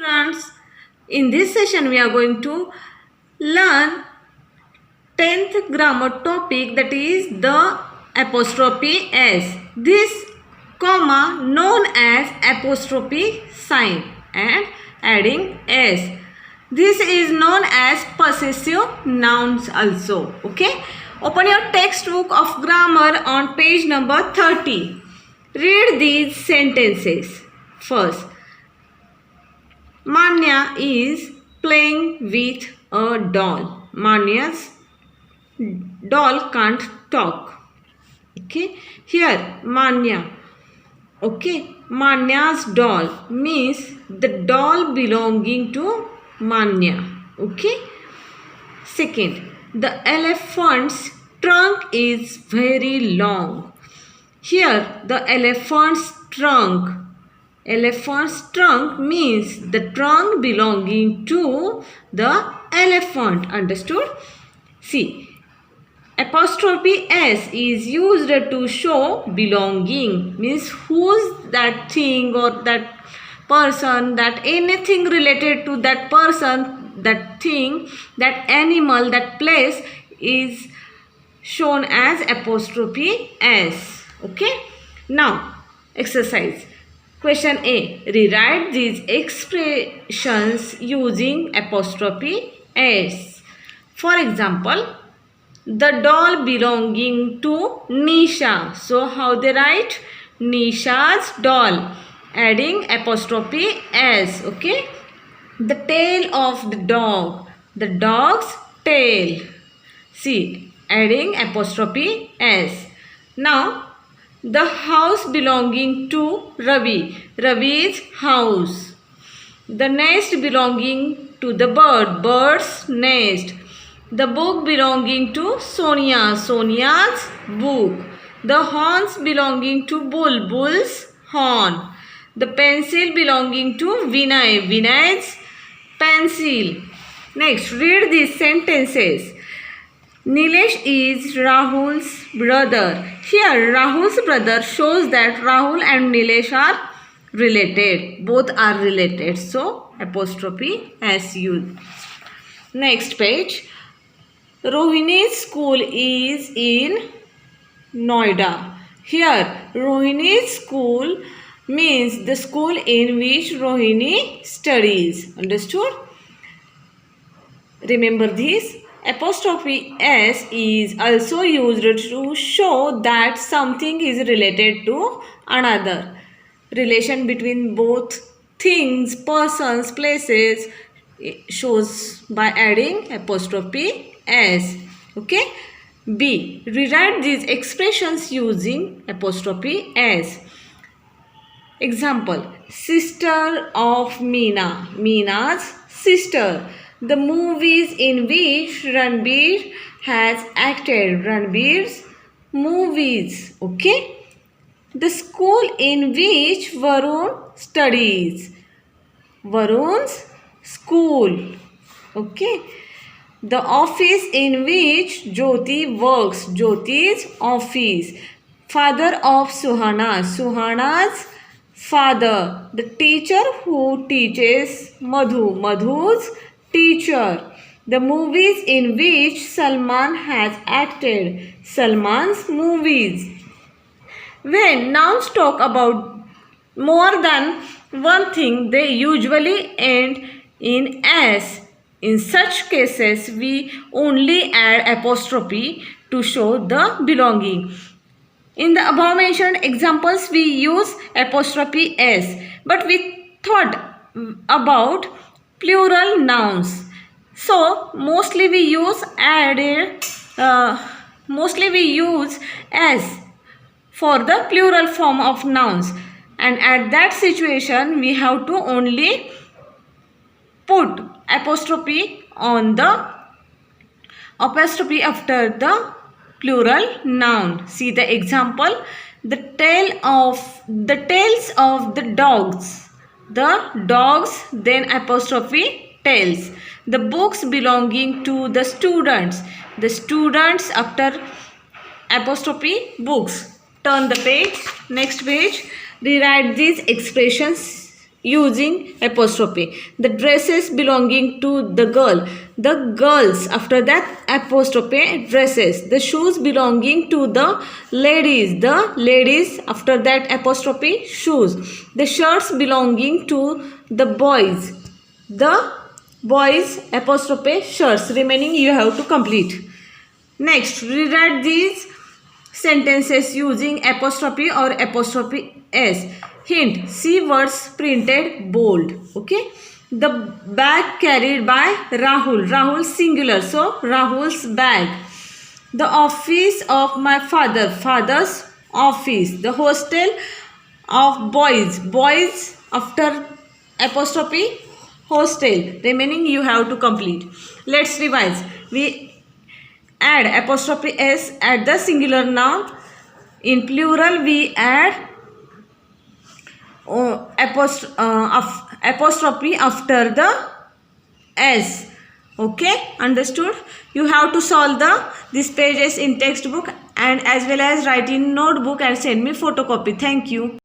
Friends, in this session we are going to learn 10th grammar topic, that is the apostrophe s. This comma known as apostrophe sign and adding s. This is known as possessive nouns also. Okay. Open your textbook of grammar on page number 30. Read these sentences. First, Manya is playing with a doll. Manya's doll can't talk. Okay. Here, Manya. Okay. Manya's doll means the doll belonging to Manya. Okay. Second, the elephant's trunk is very long. Here, the elephant's trunk. Elephant's trunk means the trunk belonging to the elephant. Understood? See, apostrophe s is used to show belonging. Means who's that thing or that person, that anything related to that person, that thing, that animal, that place is shown as apostrophe s. Okay. Now, exercise. Question A. Rewrite these expressions using apostrophe s. For example, the doll belonging to Nisha. So, how they write? Nisha's doll. Adding apostrophe s. Okay. The tail of the dog. The dog's tail. See, adding apostrophe s. Now, the house belonging to Ravi. Ravi's house. The nest belonging to the bird. Bird's nest. The book belonging to Sonia. Sonia's book. The horns belonging to Bull. Bull's horn. The pencil belonging to Vinay. Vinay's pencil. Next, read these sentences. Nilesh is Rahul's brother. Here, Rahul's brother shows that Rahul and Nilesh are related. Both are related. So, apostrophe s used. Next page. Rohini's school is in Noida. Here, Rohini's school means the school in which Rohini studies. Understood? Remember this. Apostrophe s is also used to show that something is related to another. Relation between both things, persons, places shows by adding apostrophe s. Okay. B. Rewrite these expressions using apostrophe s. Example. Sister of Meena. Meena's sister. The movies in which Ranbir has acted. Ranbir's movies. Okay. The school in which Varun studies. Varun's school. Okay. The office in which Jyoti works. Jyoti's office. Father of Suhana. Suhana's father. The teacher who teaches Madhu. Madhu's teacher. The movies in which Salman has acted. Salman's movies. When nouns talk about more than one thing, they usually end in s. In such cases, we only add apostrophe to show the belonging. In the above mentioned examples, we use apostrophe s. But we thought about plural nouns. So, mostly we use s for the plural form of nouns. And at that situation, we have to only put apostrophe on the apostrophe after the plural noun. See the example. The tails of the dogs. The dogs, then apostrophe tails. The books belonging to the students. The students after apostrophe books. Turn the page. Next page. Rewrite these expressions using apostrophe. The dresses belonging to the girl, the girls, after that apostrophe, dresses. The shoes belonging to the ladies, after that apostrophe, shoes. The shirts belonging to the boys, the boys, apostrophe, shirts. Remaining you have to complete. Next, rewrite these sentences using apostrophe or apostrophe s. Hint, see words printed bold. Okay. The bag carried by Rahul. Rahul singular, so Rahul's bag. The office of my father. Father's office. The hostel of boys. Boys after apostrophe, hostel. Remaining you have to complete. Let's revise. We add apostrophe s at the singular noun. In plural we add apostrophe after the s. Okay, understood? You have to solve these pages in textbook and as well as write in notebook and send me photocopy. Thank you.